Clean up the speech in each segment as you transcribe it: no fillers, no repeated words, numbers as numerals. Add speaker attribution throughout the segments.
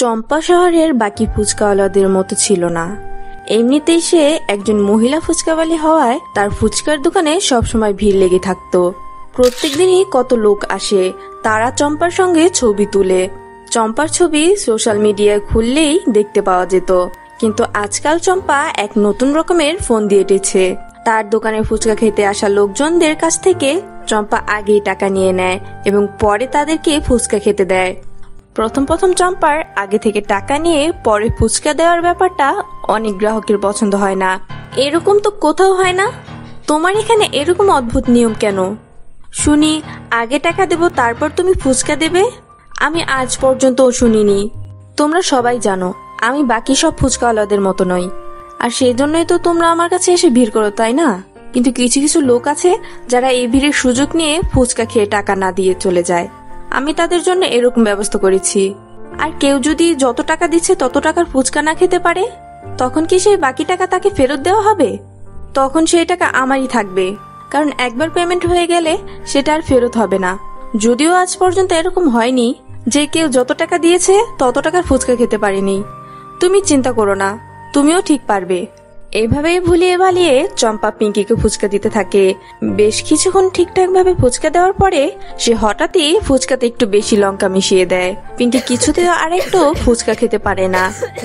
Speaker 1: চম্পা শহরের বাকি ফুচকাওয়ালাদের মতো ছিল না। এমনিতেই সে একজন মহিলা ফুচকাওয়ালি হওয়ায় তার ফুচকার দোকানে সবসময় ভিড় লেগে থাকতো। প্রত্যেক দিনই কত লোক আসে, তারা চম্পার সঙ্গে ছবি তুলে। চম্পার ছবি সোশ্যাল মিডিয়ায় খুললেই দেখতে পাওয়া যেত। কিন্তু আজকাল চম্পা এক নতুন রকমের ফোন দিয়ে এঁটেছে। তার দোকানে ফুচকা খেতে আসা লোকজনদের কাছ থেকে চম্পা আগেই টাকা নিয়ে নেয় এবং পরে তাদেরকে ফুচকা খেতে দেয়। প্রথম চম্পার আগে থেকে টাকা নিয়ে পরে ফুচকা দেওয়ার ব্যাপারটা অনেক গ্রাহকের পছন্দ হয় না। এরকম তো কোথাও হয় না। তোমার এখানে এরকম অদ্ভুত নিয়ম কেন? শুনি আগে টাকা দেব তারপর তুমি ফুচকা দেবে। আমি আজ পর্যন্ত শুনিনি। তোমরা সবাই জানো আমি বাকি সব ফুচকাওয়ালাদের মতো নই, আর সেই জন্যই তো তোমরা আমার কাছে এসে ভিড় করো, তাই না? কিন্তু কিছু কিছু লোক আছে যারা এই ভিড়ের সুযোগ নিয়ে ফুচকা খেয়ে টাকা না দিয়ে চলে যায়। আমি তাদের জন্য এরকম ব্যবস্থা করেছি। আর কেউ যদি যত টাকা দিচ্ছে তত টাকার ফুচকা না খেতে পারে, তখন কি সেই বাকি টাকা তাকে ফেরত দেওয়া হবে? তখন সেই টাকা আমারই থাকবে, কারণ একবার পেমেন্ট হয়ে গেলে সেটা আর ফেরত হবে না। যদিও আজ পর্যন্ত এরকম হয়নি যে কেউ যত টাকা দিয়েছে তত টাকার ফুচকা খেতে পারেনি। তুমি চিন্তা করো না, তুমিও ঠিক পারবে। এইভাবেই ভুলিয়ে ভালিয়ে চম্পা পিঙ্কিকে ফুচকা দিতে থাকে। বেশ কিছুক্ষণ ঠিকঠাক ভাবে ফুচকা দেওয়ার পরে সে হঠাৎই ফুচকাতে একটু বেশি লঙ্কা মিশিয়ে দেয়। পিঙ্কি কিছুতেও আর একটু ফুচকা খেতে পারে না।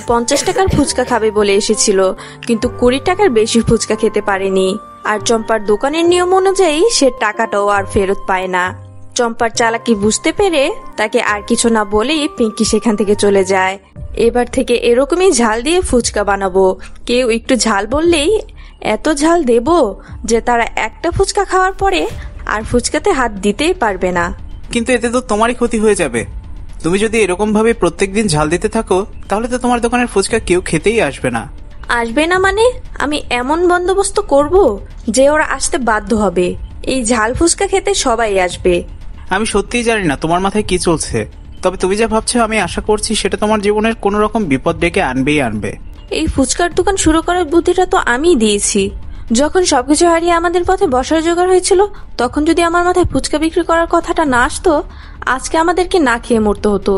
Speaker 1: 50 টাকার ফুচকা খাবে বলে এসেছিল, কিন্তু 20 টাকার বেশি ফুচকা খেতে পারেনি। আর চম্পার দোকানের নিয়ম অনুযায়ী সে টাকাটাও আর ফেরত পায় না। চম্পার চালাকি বুঝতে পেরে তাকে আর কিছু না বলেই পিঙ্কি সেখান থেকে চলে যায়। এবার থেকে এরকমই ঝাল দিয়ে ফুচকা বানাবো। কেউ একটু ঝাল বললেই এত ঝাল দেব যে তারা একটা ফুচকা খাওয়ার পরে আর ফুচকাতে হাত দিতেই পারবে না।
Speaker 2: কিন্তু এতে তো তোমারই ক্ষতি হয়ে যাবে। তুমি যদি এরকম ভাবে প্রত্যেকদিন ঝাল দিতে থাকো তাহলে তো তোমার দোকানের ফুচকা কেউ খেতেই আসবে না।
Speaker 1: আসবে না মানে? আমি এমন বন্দোবস্ত করব যে ওরা আসতে বাধ্য হবে। এই ঝাল ফুচকা খেতে সবাই আসবে।
Speaker 2: আমি সত্যিই জানি না তোমার মাথায় কি চলছে, তবে তুমি যা ভাবছো আমি আশা করছি সেটা তোমার জীবনের কোনো রকম বিপদ ডেকে আনবে।
Speaker 1: এই ফুচকার দোকান শুরু করার বুদ্ধিটা তো আমিই দিয়েছি। যখন সবকিছু হারিয়ে আমাদের পথে বসার জোগাড় হয়েছিল, তখন যদি আমার মাথায় ফুচকা বিক্রি করার কথাটা না আসতো, আজকে আমাদেরকে না খেয়ে মরতে হতো।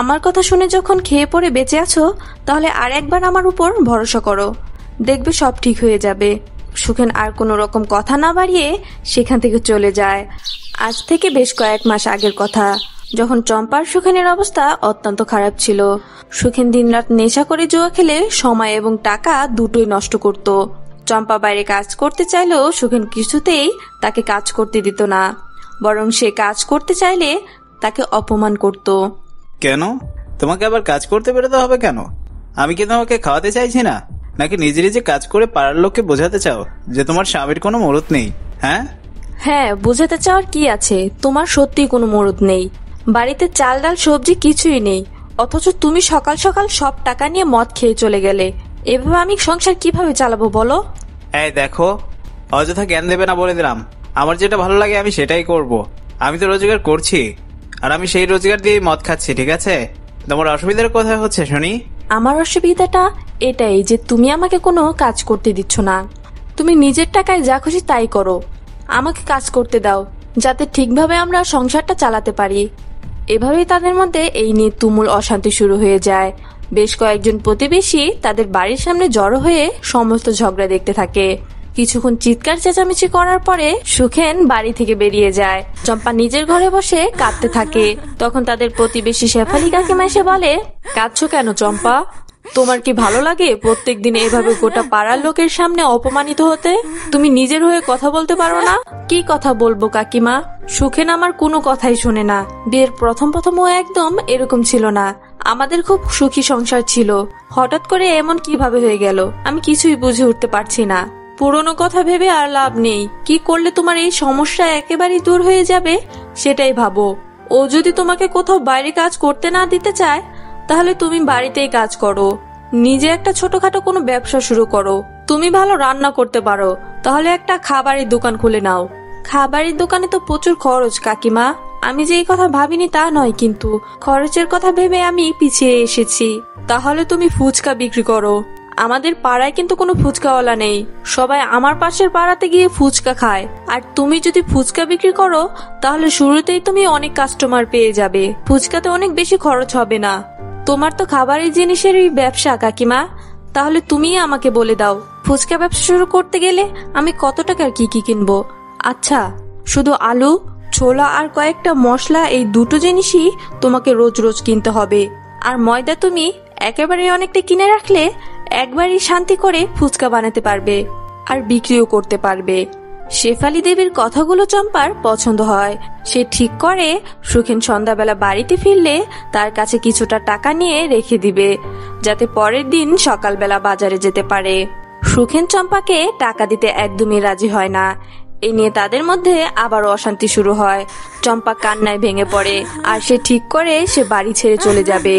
Speaker 1: আমার কথা শুনে যখন খেয়ে পড়ে বেঁচে আছো, তাহলে আর একবার আমার উপর ভরসা করো, দেখবে সব ঠিক হয়ে যাবে। সুখেন আর কোনো রকম কথা না বাড়িয়ে সেখান থেকে চলে যায়। আজ থেকে বেশ কয়েক মাস আগের কথা, যখন চম্পার সুখেনের অবস্থা অত্যন্ত খারাপ ছিল। সুখেন দিনরাত নেশা করে জুয়া খেলে সময় এবং টাকা দুটোই নষ্ট করত। চম্পা বাইরে কাজ করতে চাইলেও সুখেন কিছুতেই তাকে কাজ করতে দিত না, বরং সে কাজ করতে চাইলে তাকে অপমান করত।
Speaker 2: কেন? তোমাকে আবার কাজ করতে বেরোতে হবে কেন? আমি কি তোমাকে খাওয়াতে চাইছি না, নাকি নিজে নিজে কাজ করে পাড়ার লোককে বোঝাতে চাও যে তোমার স্বামীর কোনো মরদ নেই?
Speaker 1: হ্যাঁ, বোঝাতে চাওয়ার কি আছে? তোমার সত্যি কোনো মরদ নেই। বাড়িতে চাল ডাল সবজি কিছুই নেই, অথচ তুমি সকাল সকাল সব টাকা নিয়ে মদ খেয়ে চলে গেলে। এভাবে আমি সংসার কিভাবে চালাবো বলো?
Speaker 2: এই দেখো, অযথা জ্ঞান দেবে না বলে দিলাম। আমার যেটা ভালো লাগে আমি সেটাই করব। আমি তো রোজগার করছি, আর আমি সেই রোজগার দিয়ে মদ খাচ্ছি, ঠিক আছে? তোমার অসুবিধার কোথায় হচ্ছে শুনি?
Speaker 1: আমার অসুবিধাটা এটাই যে তুমি আমাকে কোনো কাজ করতে দিচ্ছ না। তুমি নিজের টাকায় যা খুশি তাই করো, আমাকে কাজ করতে দাও যাতে ঠিকভাবে আমরা সংসারটা চালাতে পারি। এভাবেই তাদের মধ্যে এই নিয়ে তুমুল অশান্তি শুরু হয়ে যায়। বেশ কয়েকজন প্রতিবেশী তাদের বাড়ির সামনে জড়ো হয়ে সমস্ত ঝগড়া দেখতে থাকে। কিছুক্ষণ চিৎকার চেঁচামেচি করার পরে সুখেন বাড়ি থেকে বেরিয়ে যায়। চম্পা নিজের ঘরে বসে কাঁদতে থাকে। তখন তাদের প্রতিবেশী শেফালি কাকিমা এসে বলে, কাঁদছো কেন চম্পা? তোমার কি ভালো লাগে প্রত্যেক দিন এভাবে গোটা পাড়ার লোকের সামনে অপমানিত হতে? তুমি নিজের হয়ে কথা বলতে পারো না? কি কথা বলবো কাকিমা? সুখেন আমার কোনো কথাই শোনে না। বিয়ের প্রথম ও একদম এরকম ছিল না। আমাদের খুব সুখী সংসার ছিল, হঠাৎ করে এমন কিভাবে হয়ে গেল আমি কিছুই বুঝে উঠতে পারছি না। পুরনো কথা ভেবে আর লাভ নেই। কি করলে তোমার এই সমস্যা একেবারেই দূর হয়ে যাবে সেটাই ভাবো। ও যদি তোমাকে কোথাও বাইরে কাজ করতে না দিতে চায়, তাহলে তুমি বাড়িতেই কাজ করো। নিজে একটা ছোটখাটো কোনো ব্যবসা শুরু করো। তুমি ভালো রান্না করতে পারো, তাহলে একটা খাবারের দোকান খুলে নাও। খাবারের দোকানে তো প্রচুর খরচ কাকিমা। আমি যে এই কথা ভাবিনি তা নয়, কিন্তু খরচের কথা ভেবে আমি পিছিয়ে এসেছি। তাহলে তুমি ফুচকা বিক্রি করো। আমাদের পাড়ায় কিন্তু কোনো ফুচকাওয়ালা নেই, সবাই আমার পাশের পাড়াতে গিয়ে ফুচকা খায়। আর তুমি যদি ফুচকা বিক্রি করো, তাহলে শুরুতেই তুমি অনেক কাস্টমার পেয়ে যাবে। ফুচকাতে অনেক বেশি খরচ হবে না। তোমার তো খাবারের জিনিসেরই ব্যবসা কাকিমা, তাহলে তুমিই আমাকে বলে দাও ফুচকা ব্যবসা শুরু করতে গেলে আমি কত টাকার কি কি কিনবো। আচ্ছা, শুধু আলু, ছোলা আর কয়েকটা মশলা, এই দুটো জিনিসই তোমাকে রোজ রোজ কিনতে হবে। আর ময়দা তুমি একেবারে অনেকটা কিনে রাখলে একবারই শান্তি করে ফুচকা বানাতে পারবে আর বিক্রিও করতে পারবে। শেফালি দেবীর কথাগুলো চম্পার পছন্দ হয়। সে ঠিক করে সুখেন সন্ধ্যাবেলা বাড়িতে ফিরলে তার কাছে কিছুটা টাকা নিয়ে রেখে দিবে, যাতে পরের দিন সকালবেলা বাজারে যেতে পারে। সুখেন চম্পাকে টাকা দিতে একদমই রাজি হয় না। এ নিয়ে তাদের মধ্যে আবার অশান্তি শুরু হয়। চম্পা কান্নায় ভেঙে পড়ে আর সে ঠিক করে সে বাড়ি ছেড়ে চলে যাবে।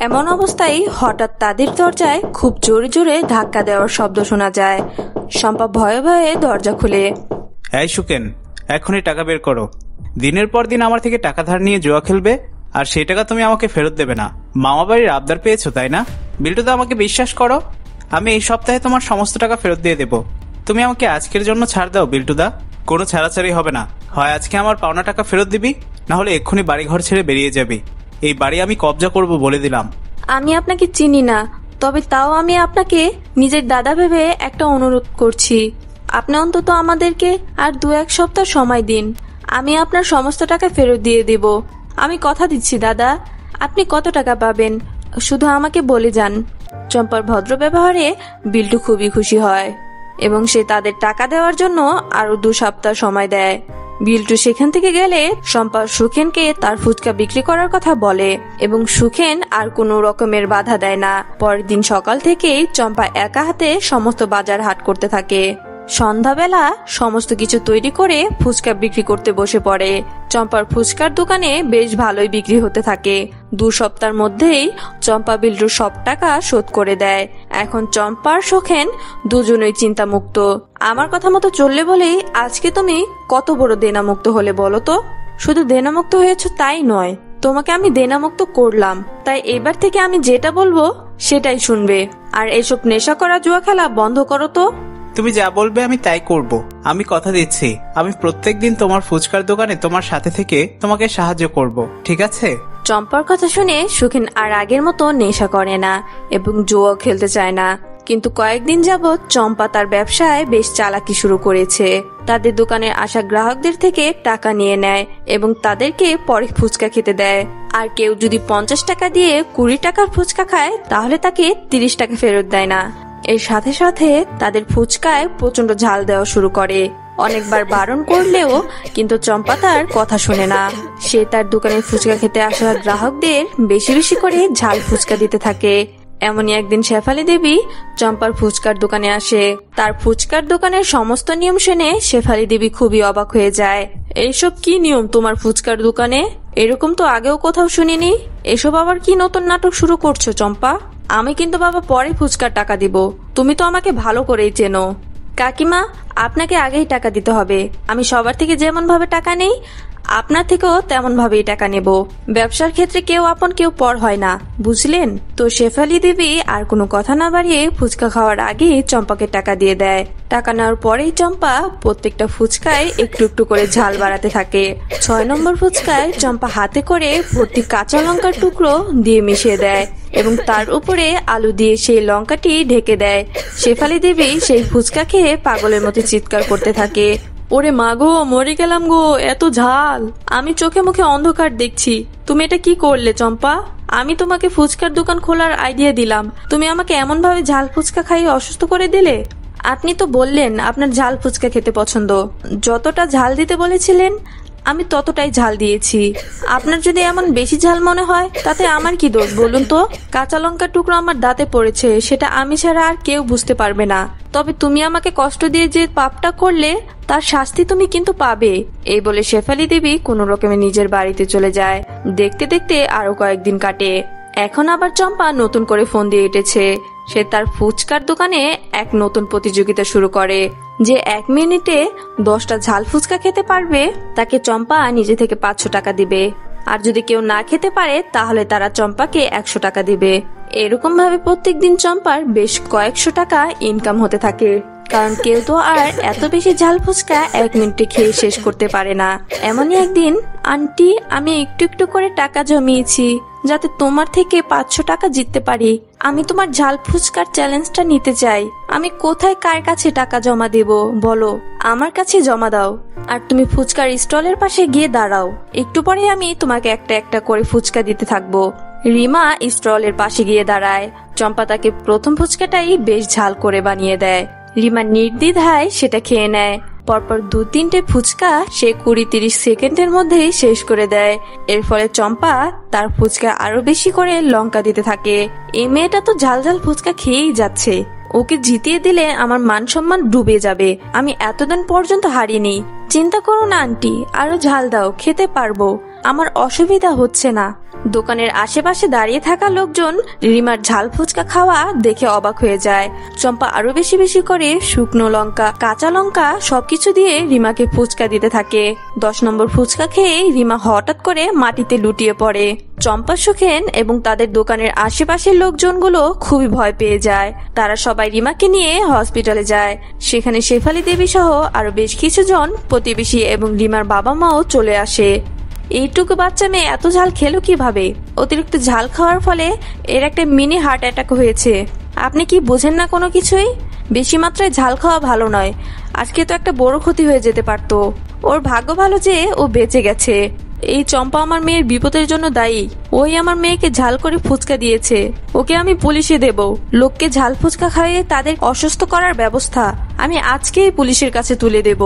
Speaker 1: এমন অবস্থায় হঠাৎ তাদের দরজায় খুব জোরে জোরে ধাক্কা দেওয়ার শব্দ শোনা যায়। চম্পা ভয়ে ভয়ে দরজা খুলে।
Speaker 2: এই সুকেন, এখনই টাকা বের করো। দিনের পর দিন আমার থেকে টাকা ধার নিয়ে জুয়া খেলবে, আর সেই টাকা তুমি আমাকে ফেরত দেবে না। মামা বাড়ির আবদার পেয়েছো তাই না? বিল্টুদা, আমাকে বিশ্বাস করো, আমি এই সপ্তাহে তোমার সমস্ত টাকা ফেরত দিয়ে দেবো। তুমি আমাকে আজকের জন্য ছাড় দাও বিল্টুদা, কোনো ছাড়াছাড়ি হবে না। হয় আজকে আমার পাওনা টাকা ফেরত দিবি, না হলে এক্ষুনি বাড়িঘর ছেড়ে বেরিয়ে যাবি। এই বাড়ি আমি কবজা করব বলে দিলাম।
Speaker 1: আমি আপনাকে চিনি না, তবে তাও আমি আপনাকে নিজের দাদা ভেবে একটা অনুরোধ করছি। আপনি অন্তত আমাদেরকে আর 2-1 সপ্তাহ সময় দিন, আমি আপনার সমস্ত টাকা ফেরত দিয়ে দেব। আমি কথা দিচ্ছি দাদা, আপনি কত টাকা পাবেন শুধু আমাকে বলে যান। চম্পার ভদ্র ব্যবহারে বিল্টু খুবই খুশি হয় এবং সে তাদের টাকা দেওয়ার জন্য আরো 2 সপ্তাহ সময় দেয়। বিল্টু সেখান থেকে গেলে চম্পা সুখেনকে তার ফুচকা বিক্রি করার কথা বলে এবং সুখেন আর কোনো রকমের বাধা দেয় না। পরের দিন সকাল থেকেই চম্পা একা হাতে সমস্ত বাজার হাট করতে থাকে। সন্ধ্যাবেলা সমস্ত কিছু তৈরি করে ফুচকা বিক্রি করতে বসে পড়ে। চম্পার ফুচকার দোকানে বেশ ভালোই বিক্রি হতে থাকে। 2 সপ্তাহের মধ্যেই চম্পা বিল্টুর সব টাকা শোধ করে দেয়। এখন চম্পার সুখেন দুজনেই চিন্তামুক্ত। আমার কথা মতো চললে বলেই আজকে তুমি কত বড় দেনামুক্ত হলে বলো তো। শুধু দেনামুক্ত হয়েছে তাই নয়, তোমাকে আমি দেনামুক্ত করলাম, তাই এবার থেকে আমি যেটা বলবো সেটাই শুনবে। আর এসব নেশা করা জুয়া খেলা বন্ধ করো তো।
Speaker 2: তুমি যা বলবে আমি তাই করব। আমি কথা দিচ্ছি, আমি প্রত্যেকদিন তোমার ফুচকার দোকানে তোমার সাথে থেকে তোমাকে সাহায্য করব, ঠিক আছে?
Speaker 1: চম্পার কথা শুনে সুখেন আর আগের মতো নেশা করে না এবং জুয়া খেলতে চায় না। কিন্তু কয়েকদিন যাবৎ চম্পা তার ব্যবসায় বেশ চালাকি শুরু করেছে। তাদের দোকানে আসা গ্রাহকদের থেকে টাকা নিয়ে নেয় এবং তাদেরকে পরে ফুচকা খেতে দেয়। আর কেউ যদি 50 টাকা দিয়ে 20 টাকার ফুচকা খায় তাহলে তাকে 30 টাকা ফেরত দেয় না। এর সাথে সাথে তাদের ফুচকায় প্রচন্ড ঝাল দেওয়া শুরু করে। অনেকবার বারণ করলেও কিন্তু চম্পা তার কথা শোনে না। সে তার দোকানে ফুচকা খেতে আসা গ্রাহকদের বেশি বেশি করে ঝাল ফুচকা দিতে থাকে। এমনই একদিন শেফালি দেবী চম্পার ফুচকার দোকানে আসে। তার ফুচকার দোকানের সমস্ত নিয়ম শুনে শেফালি দেবী খুবই অবাক হয়ে যায়। এইসব কি নিয়ম তোমার ফুচকার দোকানে? এরকম তো আগেও কোথাও শুনিনি। এসব আবার কি নতুন নাটক শুরু করছো চম্পা? আমি কিন্তু বাবা পরে ফুচকার টাকা দিব, তুমি তো আমাকে ভালো করেই চেনো। কাকিমা, আপনাকে আগেই টাকা দিতে হবে। আমি সবার থেকে যেমন ভাবে টাকা নেই আপনার থেকেও তেমন ভাবেই টাকা নেব। ব্যবসার ক্ষেত্রে কেউ আপন কেউ পর হয় না, বুঝলেন তো? শেফালি দেবী আর কোনো কথা না বাড়িয়ে ফুচকা খাওয়ার আগে চম্পাকে টাকা দিয়ে দেয়। টাকা নেওয়ার পরেই চম্পা প্রত্যেকটা ফুচকায় একটু একটু করে ঝাল বাড়াতে থাকে। 6 নম্বর ফুচকায় চম্পা হাতে করে ভর্তি কাঁচা লঙ্কার টুকরো দিয়ে মিশিয়ে দেয় এবং তার উপরে আলু দিয়ে সেই লঙ্কাটি ঢেকে দেয়। শেফালি দেবী সেই ফুচকা খেয়ে পাগলের মতো চিৎকার করতে থাকে। ওরে মা গো, মরে গেলাম গো, এত ঝাল! আমি চোখে মুখে অন্ধকার দেখছি। তুমি এটা কি করলে চম্পা? আমি তোমাকে ফুচকার দোকান খোলার আইডিয়া দিলাম, তুমি আমাকে এমন ভাবে ঝাল ফুচকা খাইয়ে অসুস্থ করে দিলে। আপনি তো বললেন আপনার ঝাল ফুচকা খেতে পছন্দ, যতটা ঝাল দিতে বলেছিলেন আমি ততটাই ঝাল দিয়েছি। আপনার যদি এমন বেশি ঝাল মনে হয় তাতে আমার কি দোষ বলুন তো? কাঁচা লঙ্কার টুকরো আমার দাঁতে পড়েছে, সেটা আমি ছাড়া আর কেউ বুঝতে পারবে না। তবে তুমি আমাকে কষ্ট দিয়ে যে পাপটা করলে তার শাস্তি তুমি কিন্তু পাবে। এই বলে শেফালি দেবী কোনো রকমে নিজের বাড়িতে চলে যায়। দেখতে দেখতে আরো কয়েকদিন কাটে। এখন আবার চম্পা নতুন করে ফোন দিয়ে এঁটেছে। সে তার ফুচকার দোকানে এক নতুন প্রতিযোগিতা শুরু করে। যে 1 মিনিটে 10টা ঝাল ফুচকা খেতে পারবে তাকে চম্পা নিজে থেকে 500 টাকা দিবে। আর যদি কেউ না খেতে পারে তাহলে তারা চম্পাকে 100 টাকা দিবে। এরকম ভাবে প্রত্যেকদিন চম্পার বেশ কয়েকশো টাকা ইনকাম হতে থাকে। কারণ কেউ তো আর এত বেশি ঝাল ফুচকা 1 মিনিটে খেয়ে শেষ করতে পারে না। এমনই একদিন, আন্টি আমি একটু একটু করে টাকা জমিয়েছি যাতে তোমার থেকে 500 টাকা জিততে পারি। আমি তোমার ঝাল ফুচকার চ্যালেঞ্জটা নিতে চাই। আমি কোথায় কার কাছে টাকা জমা দেব বলো? আমার কাছে জমা দাও, আর তুমি ফুচকার স্টলের পাশে গিয়ে দাঁড়াও। একটু পরে আমি তোমাকে একটা একটা করে ফুচকা দিতে থাকবো। রিমা স্টলের পাশে গিয়ে দাঁড়ায়। চম্পা তাকে প্রথম ফুচকাটাই বেশ ঝাল করে বানিয়ে দেয়। রিমা নির্দ্বিধায় সেটা খেয়ে নেয়। পরপর 2-3টে ফুচকা সে 20-30 সেকেন্ডের মধ্যেই শেষ করে দেয়। এর ফলে চম্পা তার ফুচকা আরো বেশি করে লঙ্কা দিতে থাকে। এই মেয়েটা তো ঝাল ঝাল ফুচকা খেয়েই যাচ্ছে। ওকে জিতিয়ে দিলে আমার মান সম্মান ডুবে যাবে। আমি এতদিন পর্যন্ত হারিনি। চিন্তা করো না আন্টি, আরো ঝাল দাও, খেতে পারবো, আমার অসুবিধা হচ্ছে না। দোকানের আশেপাশে দাঁড়িয়ে থাকা লোকজন রিমার ঝাল ফুচকা খাওয়া দেখে অবাক হয়ে যায়। চম্পা আরো বেশি বেশি করে শুকনো লঙ্কা, কাঁচা লঙ্কা সবকিছু দিয়ে রিমাকে ফুচকা দিতে থাকে। 10 নম্বর ফুচকা খেয়ে রিমা হঠাৎ করে মাটিতে লুটিয়ে পড়ে। চম্পা, সুখেন এবং তাদের দোকানের আশেপাশের লোকজনগুলো খুবই ভয় পেয়ে যায়। তারা সবাই রিমাকে নিয়ে হসপিটালে যায়। সেখানে শেফালি দেবী সহ আরো বেশ কিছু জন প্রতিবেশী এবং রিমার বাবা মাও চলে আসে। এইটুকু বাচ্চা মেয়ে এত ঝাল খেলো কিভাবে? অতিরিক্ত ঝাল খাওয়ার ফলে এর একটা মিনি হার্ট অ্যাটাক হয়েছে। আপনি কি বোঝেন না কোনো কিছুই? বেশি মাত্রায় ঝাল খাওয়া ভালো নয়। আজকে তো একটা বড় ক্ষতি হয়ে যেতে পারতো। ওর ভাগ্য ভালো যে ও বেঁচে গেছে। এই চম্পা আমার মেয়ের বিপদের জন্য দায়ী। ওই আমার মেয়েকে ঝাল করে ফুচকা দিয়েছে। ওকে আমি পুলিশে দেব। লোককে ঝাল ফুচকা খাইয়ে তাদের অসুস্থ করার ব্যবস্থা আমি আজকেই পুলিশের কাছে তুলে দেব।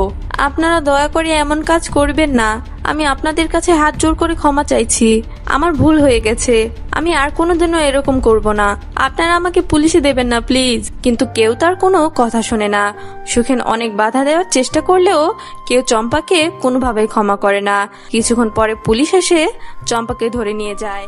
Speaker 1: আপনারা দয়া করে এমন কাজ করবেন না। আমি আপনাদের কাছে হাত জোর করে ক্ষমা চাইছি। আমার ভুল হয়ে গেছে। আমি আর কোনোদিনও এরকম করব না। আপনারা আমাকে পুলিশে দেবেন না প্লিজ। কিন্তু কেউ তার কোনো কথা শোনে না। সুখেন অনেক বাধা দেওয়ার চেষ্টা করলেও কেউ চম্পাকে কোনোভাবেই ক্ষমা করে না। কিছুক্ষণ পরে পুলিশ এসে চম্পাকে ধরে নিয়ে যায়।